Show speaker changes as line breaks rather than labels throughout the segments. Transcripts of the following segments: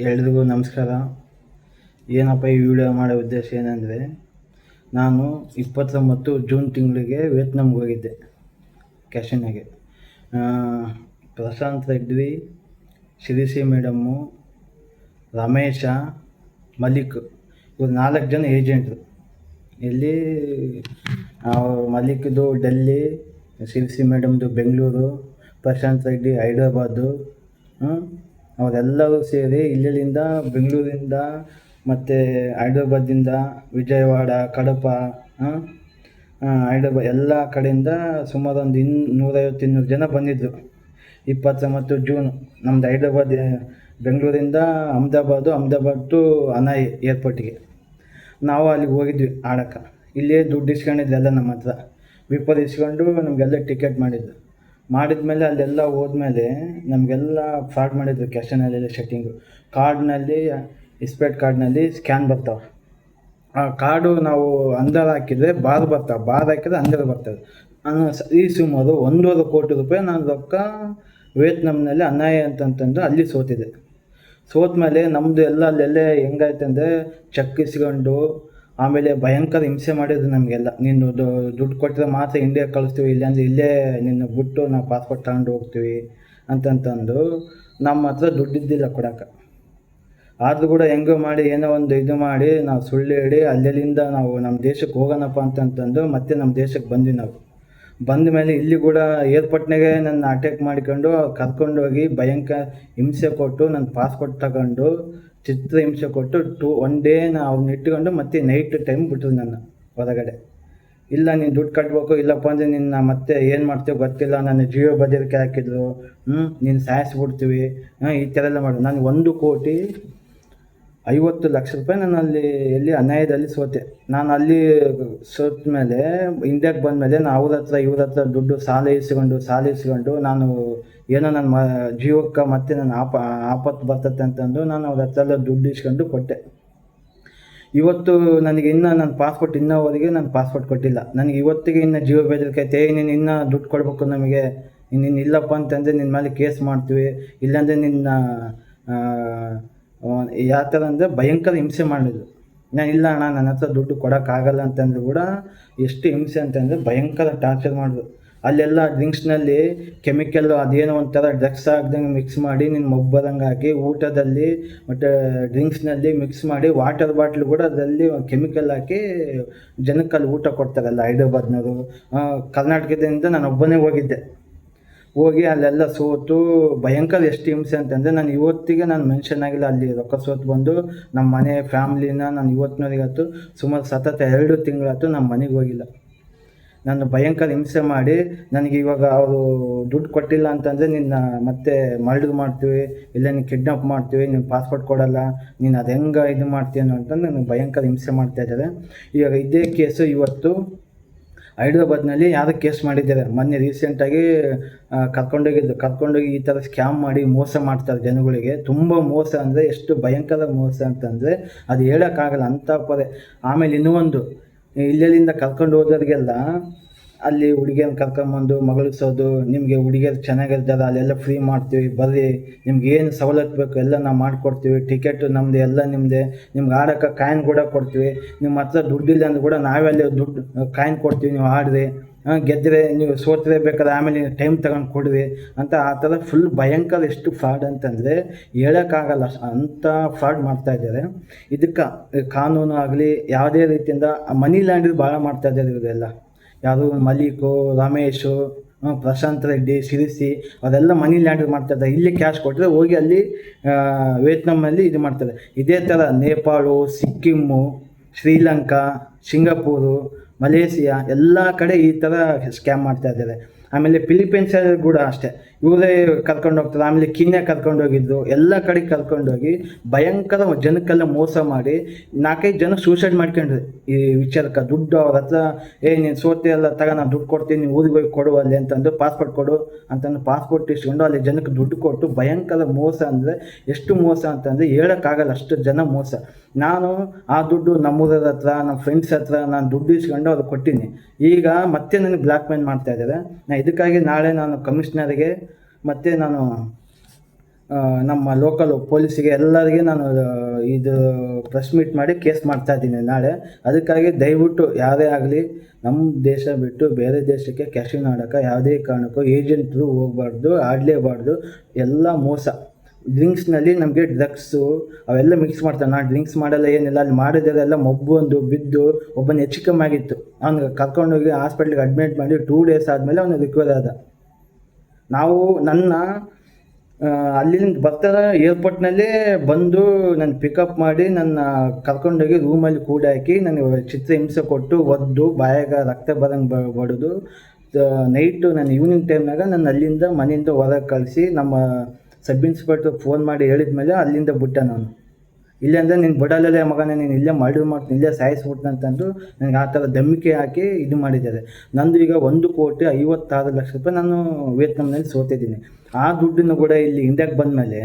ಎಲ್ರಿಗೂ ನಮಸ್ಕಾರ. ಏನಪ್ಪ ಈ ವಿಡಿಯೋ ಮಾಡೋ ಉದ್ದೇಶ ಏನಂದರೆ, ನಾನು 29 ಜೂನ್ ತಿಂಗಳಿಗೆ ವಿಯೆಟ್ನಾಮ್ಗೆ ಹೋಗಿದ್ದೆ. ಕ್ಯಾಶಿನಾಗೆ ಪ್ರಶಾಂತ್ ರೆಡ್ಡಿ, ಶಿರಿಸಿ ಮೇಡಮ್ಮು, ರಮೇಶ, ಮಲಿಕ್ ಇವ್ರು 4 ಜನ ಏಜೆಂಟ್ರು. ಇಲ್ಲಿ ಮಲಿಕ್ದು ಡೆಲ್ಲಿ, ಶಿರಿಸಿ ಮೇಡಮ್ದು ಬೆಂಗಳೂರು, ಪ್ರಶಾಂತ್ ರೆಡ್ಡಿ ಹೈದ್ರಾಬಾದು. ಅವರೆಲ್ಲರೂ ಸೇರಿ ಇಲ್ಲಿಂದ ಬೆಂಗಳೂರಿಂದ ಮತ್ತು ಹೈದ್ರಾಬಾದಿಂದ ವಿಜಯವಾಡ, ಕಡಪ, ಹೈದ್ರಾಬಾದ್ ಎಲ್ಲ ಕಡೆಯಿಂದ ಸುಮಾರು ಒಂದು 150-200 ಜನ ಬಂದಿದ್ದರು. 29 ಜೂನ್ ನಮ್ಮದು ಹೈದ್ರಾಬಾದ್, ಬೆಂಗಳೂರಿಂದ ಅಹಮದಾಬಾದ್ ಟು ಅನಾಯಿ ಏರ್ಪೋರ್ಟಿಗೆ ನಾವು ಅಲ್ಲಿಗೆ ಹೋಗಿದ್ವಿ ಆಡೋಕ್ಕೆ. ಇಲ್ಲೇ ದುಡ್ಡು ಇಸ್ಕೊಂಡಿದ್ದೆಲ್ಲ ನಮ್ಮ ಹತ್ರ ವಿಪರ್ ಇಸ್ಕೊಂಡು ನಮಗೆಲ್ಲ ಟಿಕೆಟ್ ಮಾಡಿದ್ಮೇಲೆ ಅಲ್ಲೆಲ್ಲ ಹೋದ್ಮೇಲೆ ನಮಗೆಲ್ಲ ಫ್ರಾಡ್ ಮಾಡಿದ್ರು. ಕ್ಯಾಶನಲ್ಲೆಲ್ಲ ಸೆಟ್ಟಿಂಗು, ಕಾರ್ಡ್ನಲ್ಲಿ ಇಸ್ಪೇಟ್ ಕಾರ್ಡ್ನಲ್ಲಿ ಸ್ಕ್ಯಾನ್ ಬರ್ತಾವೆ. ಆ ಕಾರ್ಡು ನಾವು ಅಂದರ್ ಹಾಕಿದರೆ ಬಾರ್ ಬರ್ತಾವೆ, ಬಾರ್ ಹಾಕಿದರೆ ಅಂದರ್ ಬರ್ತದೆ. ನಾನು ಈ ಸುಮಾರು 1.25 ಕೋಟಿ ರೂಪಾಯಿ ನಾನು ರೊಕ್ಕ ವಿಯೆಟ್ನಾಮ್ನಲ್ಲಿ ಅನಾಯಿ ಅಂತಂತಂದು ಅಲ್ಲಿ ಸೋತಿದೆ. ಸೋತ್ಮೇಲೆ ನಮ್ಮದು ಎಲ್ಲ ಅಲ್ಲೆಲ್ಲೇ ಹೆಂಗಾಯ್ತಂದರೆ ಚೆಕ್ ಇಸ್ಕೊಂಡು ಆಮೇಲೆ ಭಯಂಕರ ಹಿಂಸೆ ಮಾಡಿದ್ರು ನಮಗೆಲ್ಲ. ನೀನು ದುಡ್ಡು ಕೊಟ್ಟರೆ ಮಾತ್ರ ಇಂಡಿಯಾಗೆ ಕಳಿಸ್ತೀವಿ, ಇಲ್ಲಾಂದರೆ ಇಲ್ಲೇ ನಿನ್ನ ಬಿಟ್ಟು ನಾವು ಪಾಸ್ಪೋರ್ಟ್ ತಗೊಂಡು ಹೋಗ್ತೀವಿ ಅಂತಂತಂದು ನಮ್ಮ ಹತ್ರ ದುಡ್ಡಿದ್ದಿಲ್ಲ ಕೊಡೋಕೆ. ಆದರೂ ಕೂಡ ಹೆಂಗೋ ಮಾಡಿ ಏನೋ ಒಂದು ಇದು ಮಾಡಿ ನಾವು ಸುಳ್ಳು ಹೇಳಿ ಅಲ್ಲಿಂದ ನಾವು ನಮ್ಮ ದೇಶಕ್ಕೆ ಹೋಗೋಣಪ್ಪ ಅಂತಂತಂದು ಮತ್ತೆ ನಮ್ಮ ದೇಶಕ್ಕೆ ಬಂದ್ವಿ. ನಾವು ಬಂದ ಮೇಲೆ ಇಲ್ಲಿ ಕೂಡ ಏರ್ಪೋರ್ಟ್ನಾಗೆ ನನ್ನ ಅಟ್ಯಾಕ್ ಮಾಡಿಕೊಂಡು ಕರ್ಕೊಂಡೋಗಿ ಭಯಂಕರ ಹಿಂಸೆ ಕೊಟ್ಟು ನನ್ನ ಪಾಸ್ಪೋರ್ಟ್ ತಗೊಂಡು ಚಿತ್ರ ಹಿಂಸೆ ಕೊಟ್ಟು 1 ಡೇ ಅವ್ರನ್ನ ಇಟ್ಕೊಂಡು ಮತ್ತೆ ನೈಟ್ ಟೈಮ್ ಬಿಟ್ಟರು ನನ್ನ ಹೊರಗಡೆ. ಇಲ್ಲ ನೀನು ದುಡ್ಡು ಕಟ್ಟಬೇಕು, ಇಲ್ಲಪ್ಪ ಅಂದರೆ ನಿನ್ನ ಮತ್ತೆ ಏನು ಮಾಡ್ತೀವೋ ಗೊತ್ತಿಲ್ಲ, ನನ್ನ ಜೀವ ಬದಿರಿಕೆ ಹಾಕಿದ್ರು, ನೀನು ಸಾಯಿಸ್ಬಿಡ್ತೀವಿ, ಈ ಥರ ಎಲ್ಲ ಮಾಡೋದು. ನಾನು 1,50,00,000 ರೂಪಾಯಿ ನಾನು ಅಲ್ಲಿ ಎಲ್ಲಿ ಅನ್ಯಾಯದಲ್ಲಿ ಸೋತೆ. ನಾನು ಅಲ್ಲಿ ಸೋತ ಮೇಲೆ ಇಂಡಿಯಾಗೆ ಬಂದಮೇಲೆ ನಾನು ಇವ್ರ ಹತ್ರ ದುಡ್ಡು ಸಾಲ ಇಸ್ಕೊಂಡು ನಾನು ಏನೋ ನನ್ನ ಜೀವಕ್ಕೆ ಮತ್ತೆ ನನ್ನ ಆಪತ್ತು ಬರ್ತದೆ ಅಂತಂದು ನಾನು ಅವ್ರ ಹತ್ರ ಎಲ್ಲ ದುಡ್ಡು ಇಸ್ಕೊಂಡು ಕೊಟ್ಟೆ. ಇವತ್ತು ನನಗೆ ಇನ್ನೂ ನನ್ನ ಪಾಸ್ಪೋರ್ಟ್ ಇನ್ನೋವರೆಗೆ ನನ್ನ ಪಾಸ್ಪೋರ್ಟ್ ಕೊಟ್ಟಿಲ್ಲ. ನನಗೆ ಇವತ್ತಿಗೆ ಇನ್ನೂ ಜೀವ ಬೆದರಿಕೆ, ನೀನು ಇನ್ನೂ ದುಡ್ಡು ಕೊಡಬೇಕು ನಮಗೆ, ನೀನು ಇಲ್ಲಪ್ಪ ಅಂತಂದರೆ ನಿನ್ನ ಮೇಲೆ ಕೇಸ್ ಮಾಡ್ತೀವಿ, ಇಲ್ಲಾಂದರೆ ನಿನ್ನ ಯಾವ ಥರ ಅಂದರೆ ಭಯಂಕರ ಹಿಂಸೆ ಮಾಡಿದ್ರು. ನಾನು ಇಲ್ಲ ಅಣ್ಣ ನನ್ನ ಹತ್ರ ದುಡ್ಡು ಕೊಡೋಕ್ಕಾಗಲ್ಲ ಅಂತಂದ್ರೆ ಕೂಡ ಎಷ್ಟು ಹಿಂಸೆ ಅಂತಂದರೆ ಭಯಂಕರ ಟಾರ್ಚರ್ ಮಾಡಿದ್ರು. ಅಲ್ಲೆಲ್ಲ ಡ್ರಿಂಕ್ಸ್ನಲ್ಲಿ ಕೆಮಿಕಲ್ಲು ಅದೇನೋ ಒಂಥರ ಡ್ರಗ್ಸ್ ಹಾಕ್ದಂಗೆ ಮಿಕ್ಸ್ ಮಾಡಿ ನಿನ್ನ ಮೊಬ್ಬರಂಗೆ ಹಾಕಿ, ಊಟದಲ್ಲಿ ಮತ್ತು ಡ್ರಿಂಕ್ಸ್ನಲ್ಲಿ ಮಿಕ್ಸ್ ಮಾಡಿ, ವಾಟರ್ ಬಾಟ್ಲು ಕೂಡ ಅದರಲ್ಲಿ ಕೆಮಿಕಲ್ ಹಾಕಿ ಜನಕ್ಕಲ್ಲಿ ಊಟ ಕೊಡ್ತಾರಲ್ಲ ಹೈದ್ರಾಬಾದ್ನವರು. ಕರ್ನಾಟಕದಿಂದ ನಾನು ಒಬ್ಬನೇ ಹೋಗಿ ಅಲ್ಲೆಲ್ಲ ಸೋತು ಭಯಂಕರ ಎಷ್ಟು ಹಿಂಸೆ ಅಂತಂದರೆ ನಾನು ಇವತ್ತಿಗೆ ನಾನು ಮೆನ್ಷನ್ ಆಗಿಲ್ಲ. ಅಲ್ಲಿ ರೊಕ್ಕ ಸೋತು ಬಂದು ನಮ್ಮ ಮನೆ ಫ್ಯಾಮ್ಲಿನ ನಾನು ಇವತ್ತಿನವರೆಗಾಯ್ತು ಸುಮಾರು ಸತತ 2 ತಿಂಗಳಾಯ್ತು ನಮ್ಮ ಮನೆಗೆ ಹೋಗಿಲ್ಲ. ನಾನು ಭಯಂಕರ ಹಿಂಸೆ ಮಾಡಿ ನನಗೆ ಇವಾಗ ಅವರು ದುಡ್ಡು ಕೊಟ್ಟಿಲ್ಲ ಅಂತಂದರೆ ನಿನ್ನ ಮತ್ತೆ ಮರ್ಡರ್ ಮಾಡ್ತೀವಿ, ಇಲ್ಲ ನೀನು ಕಿಡ್ನಾಪ್ ಮಾಡ್ತೀವಿ, ನೀನು ಪಾಸ್ಪೋರ್ಟ್ ಕೊಡೋಲ್ಲ, ನೀನು ಅದು ಹೆಂಗೆ ಇದು ಮಾಡ್ತೀನೋ ಅಂತಂದು ನನಗೆ ಭಯಂಕರ ಹಿಂಸೆ ಮಾಡ್ತಾಯಿದ್ದಾರೆ. ಇವಾಗ ಇದೇ ಕೇಸು ಇವತ್ತು ಹೈದ್ರಾಬಾದ್ನಲ್ಲಿ ಯಾರೋ ಕೇಸ್ ಮಾಡಿದ್ದಾರೆ. ಮೊನ್ನೆ ರೀಸೆಂಟಾಗಿ ಕರ್ಕೊಂಡೋಗಿ ಈ ಥರ ಸ್ಕ್ಯಾಮ್ ಮಾಡಿ ಮೋಸ ಮಾಡ್ತಾರೆ ಜನಗಳಿಗೆ. ತುಂಬ ಮೋಸ ಅಂದರೆ ಎಷ್ಟು ಭಯಂಕರ ಮೋಸ ಅಂತಂದರೆ ಅದು ಹೇಳೋಕ್ಕಾಗಲ್ಲ ಅಂಥ ಪರಿ. ಆಮೇಲೆ ಇನ್ನೂ ಒಂದು, ಇಲ್ಲಿಂದ ಕರ್ಕೊಂಡು ಹೋದವ್ರಿಗೆಲ್ಲ ಅಲ್ಲಿ ಹುಡುಗಿಯನ್ನ ಕರ್ಕೊಂಬಂದು ಮಗಳಿಸೋದು, ನಿಮಗೆ ಹುಡುಗಿಯರು ಚೆನ್ನಾಗಿರ್ತಾರೆ ಅಲ್ಲೆಲ್ಲ ಫ್ರೀ ಮಾಡ್ತೀವಿ, ಬರ್ರಿ ನಿಮ್ಗೆ ಏನು ಸವಲತ್ತು ಬೇಕು ಎಲ್ಲ ನಾವು ಮಾಡಿಕೊಡ್ತೀವಿ, ಟಿಕೆಟು ನಮ್ಮದೇ, ಎಲ್ಲ ನಿಮ್ಮದೇ, ನಿಮ್ಗೆ ಆಡೋಕ್ಕೆ ಕಾಯಿನ್ ಕೂಡ ಕೊಡ್ತೀವಿ, ನಿಮ್ಮ ಹತ್ರ ದುಡ್ಡಿಲ್ಲ ಅಂದ್ರೂ ಕೂಡ ನಾವೇ ಅಲ್ಲಿ ದುಡ್ಡು ಕಾಯಿನ್ ಕೊಡ್ತೀವಿ, ನೀವು ಆಡ್ರಿ, ಗೆದ್ದರೆ ನೀವು ಸೋತರೆ ಬೇಕಾದ್ರೆ ಆಮೇಲೆ ಟೈಮ್ ತಗೊಂಡು ಕೊಡ್ರಿ ಅಂತ. ಆ ಥರ ಫುಲ್ ಭಯಂಕರ ಎಷ್ಟು ಫ್ರಾಡ್ ಅಂತಂದರೆ ಹೇಳೋಕ್ಕಾಗಲ್ಲ, ಅಂಥ ಫ್ರಾಡ್ ಮಾಡ್ತಾಯಿದ್ದಾರೆ. ಇದಕ್ಕೆ ಕಾನೂನು ಆಗಲಿ ಯಾವುದೇ ರೀತಿಯಿಂದ ಮನಿ ಲ್ಯಾಂಡ್ರಿ ಭಾಳ ಮಾಡ್ತಾಯಿದ್ದಾರೆ ಇವರೆಲ್ಲ. ಯಾರು ಮಲಿಕು, ರಮೇಶು, ಪ್ರಶಾಂತ್ ರೆಡ್ಡಿ, ಶಿರಿಸಿ ಅವರೆಲ್ಲ ಮನಿ ಲ್ಯಾಂಡ್ರಿ ಮಾಡ್ತಾಯಿದ್ದಾರೆ. ಇಲ್ಲಿ ಕ್ಯಾಶ್ ಕೊಟ್ಟರೆ ಹೋಗಿ ಅಲ್ಲಿ ವಿಯೆಟ್ನಾಮಲ್ಲಿ ಇದು ಮಾಡ್ತಾರೆ. ಇದೇ ಥರ ನೇಪಾಳು, ಸಿಕ್ಕಿಮ್ಮು, ಶ್ರೀಲಂಕಾ, ಸಿಂಗಾಪೂರು, ಮಲೇಷಿಯಾ ಎಲ್ಲ ಕಡೆ ಈ ಥರ ಸ್ಕ್ಯಾಮ್ ಮಾಡ್ತಾಯಿದ್ದಾರೆ. ಆಮೇಲೆ ಫಿಲಿಪೈನ್ಸಲ್ಲಿ ಕೂಡ ಅಷ್ಟೇ ಇವರೇ ಕರ್ಕೊಂಡು ಹೋಗ್ತಾರೆ. ಆಮೇಲೆ ಕೀನ್ಯಾ ಕರ್ಕೊಂಡೋಗಿದ್ದು, ಎಲ್ಲ ಕಡೆ ಕರ್ಕೊಂಡೋಗಿ ಭಯಂಕರ ಜನಕ್ಕೆಲ್ಲ ಮೋಸ ಮಾಡಿ 4-5 ಜನ ಸೂಸೈಡ್ ಮಾಡ್ಕೊಂಡ್ರಿ ಈ ವಿಚಾರಕ್ಕೆ. ದುಡ್ಡು ಅವ್ರ ಹತ್ರ ನೀನು ಸೋತೆ ಎಲ್ಲ ನಾನು ದುಡ್ಡು ಕೊಡ್ತೀನಿ, ನೀವು ಊರಿಗೆ ಹೋಗಿ ಕೊಡು ಅಲ್ಲಿ ಅಂತಂದು, ಪಾಸ್ಪೋರ್ಟ್ ಕೊಡು ಅಂತಂದು ಪಾಸ್ಪೋರ್ಟ್ ಇಸ್ಕೊಂಡು ಅಲ್ಲಿ ಜನಕ್ಕೆ ದುಡ್ಡು ಕೊಟ್ಟು ಭಯಂಕರ ಮೋಸ ಅಂದರೆ ಎಷ್ಟು ಮೋಸ ಅಂತಂದರೆ ಹೇಳೋಕ್ಕಾಗಲ್ಲ, ಅಷ್ಟು ಜನ ಮೋಸ. ನಾನು ಆ ದುಡ್ಡು ನಮ್ಮೂರರ ಹತ್ರ, ನಮ್ಮ ಫ್ರೆಂಡ್ಸ್ ಹತ್ರ ನಾನು ದುಡ್ಡು ಇಸ್ಕೊಂಡು ಅವ್ರಿಗೆ ಕೊಟ್ಟಿನಿ. ಈಗ ಮತ್ತೆ ನನಗೆ ಬ್ಲ್ಯಾಕ್ ಮೇಲ್ ಮಾಡ್ತಾಯಿದ್ದಾರೆ. ಇದಕ್ಕಾಗಿ ನಾಳೆ ನಾನು ಕಮಿಷನರಿಗೆ ಮತ್ತು ನಾನು ನಮ್ಮ ಲೋಕಲ್ ಪೊಲೀಸಿಗೆ ಎಲ್ಲರಿಗೆ ನಾನು ಇದು ಪ್ರೆಸ್ ಮೀಟ್ ಮಾಡಿ ಕೇಸ್ ಮಾಡ್ತಾ ಇದ್ದೀನಿ ನಾಳೆ. ಅದಕ್ಕಾಗಿ ದಯವಿಟ್ಟು ಯಾರೇ ಆಗಲಿ ನಮ್ಮ ದೇಶ ಬಿಟ್ಟು ಬೇರೆ ದೇಶಕ್ಕೆ ಕ್ಯಾಶಿನೋ ಆಡೋಕ್ಕೆ ಯಾವುದೇ ಕಾರಣಕ್ಕೂ ಏಜೆಂಟ್ರು ಹೋಗಬಾರ್ದು, ಆಡಲೇಬಾರ್ದು. ಎಲ್ಲ ಮೋಸ. ಡ್ರಿಂಕ್ಸ್ನಲ್ಲಿ ನಮಗೆ ಡ್ರಗ್ಸು ಅವೆಲ್ಲ ಮಿಕ್ಸ್ ಮಾಡ್ತಾರೆ. ನಾನು ಡ್ರಿಂಕ್ಸ್ ಮಾಡಲ್ಲ, ಏನಿಲ್ಲ. ಅಲ್ಲಿ ಮಾಡಿದರೆಲ್ಲ ಮಬ್ಬು ಒಂದು ಬಿದ್ದು ಒಬ್ಬನ ಹೆಚ್ಚು ಕಮ್ಮಿ ಆಗಿತ್ತು. ಅವ್ನಿಗೆ ಕರ್ಕೊಂಡೋಗಿ ಹಾಸ್ಪಿಟ್ಲಿಗೆ ಅಡ್ಮಿಟ್ ಮಾಡಿ 2 ಡೇಸ್ ಆದಮೇಲೆ ಅವನು ರಿಕವರ್ ಆದ. ನಾವು ಅಲ್ಲಿಂದ ಬರ್ತಾರೆ ಏರ್ಪೋರ್ಟ್ನಲ್ಲೇ ಬಂದು ನನ್ನ ಪಿಕಪ್ ಮಾಡಿ ನನ್ನ ಕರ್ಕೊಂಡೋಗಿ ರೂಮಲ್ಲಿ ಕೂಡಾಕಿ ನನಗೆ ಚಿತ್ರಹಿಂಸೆ ಕೊಟ್ಟು ಒದ್ದು ಬಾಯಾಗ ರಕ್ತ ಬರಂಗೆ ಬಡಿದು ನೈಟು ನಾನು ಈವ್ನಿಂಗ್ ಟೈಮ್ನಾಗ ನಾನು ಅಲ್ಲಿಂದ ಮನೆಯಿಂದ ಹೊರಗೆ ಕಳಿಸಿ ನಮ್ಮ ಸಬ್ ಇನ್ಸ್ಪೆಕ್ಟ್ರ್ ಫೋನ್ ಮಾಡಿ ಹೇಳಿದ ಮೇಲೆ ಅಲ್ಲಿಂದ ಬಿಟ್ಟೆ ನಾನು. ಇಲ್ಲೇ ಅಂದರೆ ನೀನು ಬಿಡಲ್ಲೇ ಮಗನೇ, ನೀನು ಇಲ್ಲೇ ಮಾಡ್ತೀನಿ, ಇಲ್ಲೇ ಸಾಯಿಸ್ಬಿಡ್ತಂತಂದು ನನಗೆ ಆ ಥರ ಧಮ್ಮಿಕೆ ಹಾಕಿ ಇದು ಮಾಡಿದ್ದಾರೆ. ನಂದು ಈಗ 1,56,00,000 ರೂಪಾಯಿ ನಾನು ವಿಯೆಟ್ನಾಂನಲ್ಲಿ ಸೋತಿದ್ದೀನಿ. ಆ ದುಡ್ಡನ್ನು ಕೂಡ ಇಲ್ಲಿ ಇಂಡಿಯಾಗೆ ಬಂದಮೇಲೆ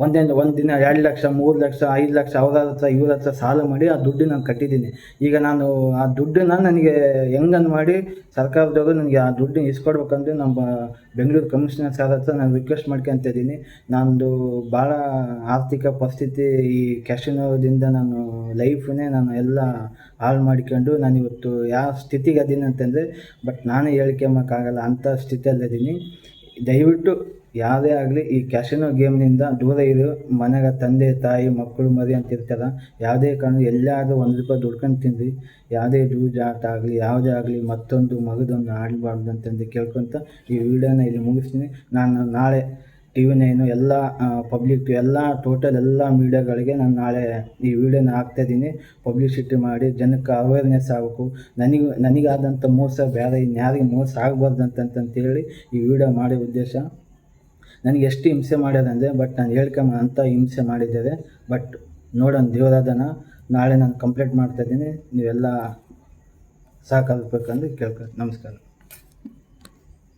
ಒಂದು ದಿನ 2 ಲಕ್ಷ 3 ಲಕ್ಷ 5 ಲಕ್ಷ ಅವ್ರ ಹತ್ರ ಇವ್ರ ಹತ್ರ ಸಾಲ ಮಾಡಿ ಆ ದುಡ್ಡು ನಾನು ಕಟ್ಟಿದ್ದೀನಿ. ಈಗ ನಾನು ಆ ದುಡ್ಡನ್ನು ನನಗೆ ಹೆಂಗನ್ ಮಾಡಿ ಸರ್ಕಾರದವರು ನನಗೆ ಆ ದುಡ್ಡು ಇಸ್ಕೊಡ್ಬೇಕಂದ್ರೆ ನಮ್ಮ ಬೆಂಗಳೂರು ಕಮಿಷನರ್ ಸರ್ ಹತ್ರ ನಾನು ರಿಕ್ವೆಸ್ಟ್ ಮಾಡ್ಕೊತ ಇದ್ದೀನಿ. ನಂದು ಭಾಳ ಆರ್ಥಿಕ ಪರಿಸ್ಥಿತಿ ಈ ಕ್ಯಾಶಿನೋದಿಂದ ನಾನು ಲೈಫನ್ನೇ ನಾನು ಎಲ್ಲ ಹಾಳು ಮಾಡ್ಕೊಂಡು ನಾನು ಇವತ್ತು ಯಾವ ಸ್ಥಿತಿಗೆ ಅದೀನಿ ಅಂತಂದರೆ ಬಟ್ ನಾನೇ ಹೇಳ್ಕೊಂಬಕ್ಕಾಗಲ್ಲ ಅಂಥ ಸ್ಥಿತಿಯಲ್ಲಿದ್ದೀನಿ. ದಯವಿಟ್ಟು ಯಾವುದೇ ಆಗಲಿ ಈ ಕ್ಯಾಶಿನೋ ಗೇಮ್ನಿಂದ ದೂರ ಇರು. ಮನೆಗೆ ತಂದೆ ತಾಯಿ ಮಕ್ಕಳು ಮರಿ ಅಂತ ಇರ್ತಾರೆ. ಯಾವುದೇ ಕಾರಣ ಎಲ್ಲಾದರೂ 1 ರೂಪಾಯಿ ದುಡ್ಕೊಂಡು ತಿಂದು ಯಾವುದೇ ಜೂಜಾಟ ಆಗಲಿ ಯಾವುದೇ ಆಗಲಿ ಮತ್ತೊಂದು ಮಗದೊಂದು ಆಡಬಾರ್ದು ಅಂತಂದು ಕೇಳ್ಕೊತ ಈ ವಿಡಿಯೋನ ಇಲ್ಲಿ ಮುಗಿಸ್ತೀನಿ. ನಾನು ನಾಳೆ TV9 ಎಲ್ಲ ಪಬ್ಲಿಕ್ ಎಲ್ಲ ಟೋಟಲ್ ಎಲ್ಲ ಮೀಡಿಯಾಗಳಿಗೆ ನಾನು ನಾಳೆ ಈ ವಿಡಿಯೋನ ಹಾಕ್ತಾಯಿದ್ದೀನಿ. ಪಬ್ಲಿಸಿಟಿ ಮಾಡಿ ಜನಕ್ಕೆ ಅವೇರ್ನೆಸ್ ಆಗಬೇಕು. ನನಗಾದಂಥ ಮೋಸ ಬೇರೆ ಇನ್ಯಾರಿಗೆ ಮೋಸ ಆಗಬಾರ್ದು ಅಂತಂತೇಳಿ ಈ ವಿಡಿಯೋ ಮಾಡೋ ಉದ್ದೇಶ. ನನಗೆ ಎಷ್ಟು ಹಿಂಸೆ ಮಾಡ್ಯಾರಂದರೆ ಬಟ್ ನಾನು ಅಂಥ ಹಿಂಸೆ ಮಾಡಿದ್ದಾರೆ. ಬಟ್ ನೋಡೋಣ ದೇವರಾದನ ನಾಳೆ ನಾನು ಕಂಪ್ಲೇಂಟ್ ಮಾಡ್ತಾಯಿದ್ದೀನಿ. ನೀವೆಲ್ಲ ಸಹಕರಿಸ್ಬೇಕಂದು ಕೇಳ್ಕೊಂಡು ನಮಸ್ಕಾರ.